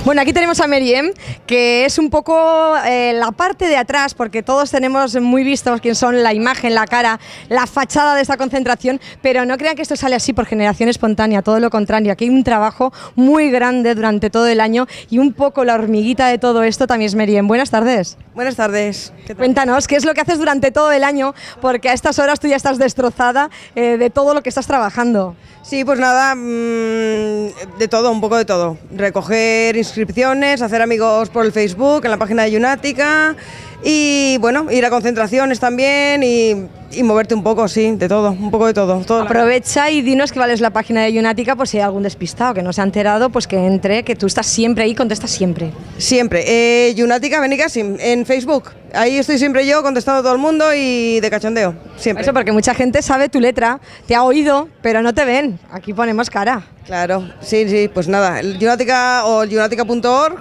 Bueno, aquí tenemos a Meriem, que es un poco la parte de atrás, porque todos tenemos muy vistos quién son la imagen, la cara, la fachada de esta concentración, pero no crean que esto sale así por generación espontánea, todo lo contrario. Aquí hay un trabajo muy grande durante todo el año y un poco la hormiguita de todo esto también es Meriem. Buenas tardes. Buenas tardes. Cuéntanos, ¿qué es lo que haces durante todo el año? Porque a estas horas tú ya estás destrozada de todo lo que estás trabajando. Sí, pues nada, de todo, un poco de todo. Recoger inscripciones, hacer amigos por el Facebook, en la página de Yunática y bueno, ir a concentraciones también y moverte un poco, sí, de todo, un poco de todo. Aprovecha y dinos que vales la página de Yunática, pues si hay algún despistado que no se ha enterado, pues que entre, que tú estás siempre ahí, contestas siempre. Siempre. Yunática Benicassim, en Facebook. Ahí estoy siempre yo contestando a todo el mundo y de cachondeo, siempre. Eso porque mucha gente sabe tu letra, te ha oído, pero no te ven. Aquí ponemos cara. Claro, sí, pues nada, el Yunática o yunática.org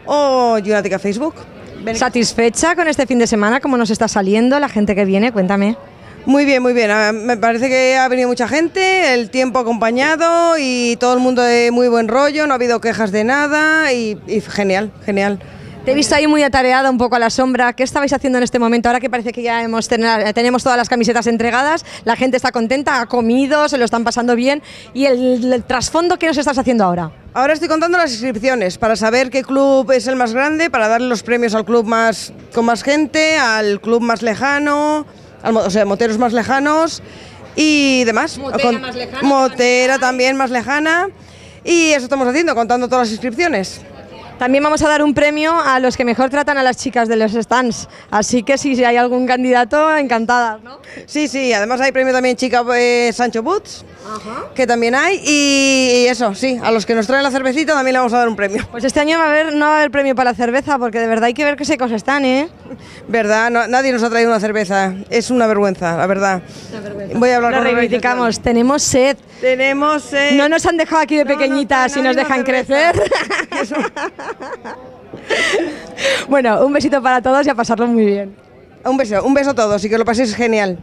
o Yunática Facebook. ¿Satisfecha con este fin de semana? ¿Cómo nos está saliendo la gente que viene? Cuéntame. Muy bien, muy bien. Me parece que ha venido mucha gente, el tiempo acompañado y todo el mundo de muy buen rollo, no ha habido quejas de nada y genial, genial. Te he visto ahí muy atareada, un poco a la sombra. ¿Qué estabais haciendo en este momento? Ahora que parece que ya tenemos todas las camisetas entregadas, la gente está contenta, ha comido, se lo están pasando bien. ¿Y el trasfondo qué nos estás haciendo ahora? Ahora estoy contando las inscripciones para saber qué club es el más grande, para darle los premios al club con más gente, al club más lejano, o sea, moteros más lejanos y demás. Motera más lejana. Motera también más lejana. Y eso estamos haciendo, contando todas las inscripciones. También vamos a dar un premio a los que mejor tratan a las chicas de los stands. Así que si hay algún candidato, encantadas, ¿no? Sí, además hay premio también chica Sancho Boots, que también hay. Y eso, sí, a los que nos traen la cervecita también le vamos a dar un premio. Pues este año no va a haber premio para la cerveza, porque de verdad hay que ver qué secos están, ¿eh? Verdad, nadie nos ha traído una cerveza. Es una vergüenza, la verdad. Una vergüenza. Voy a hablar Lo con reivindicamos, tenemos sed. Tenemos sed. No nos han dejado aquí de pequeñitas y nos dejan crecer. Bueno, un besito para todos y a pasarlo muy bien. Un beso a todos y que lo paséis genial.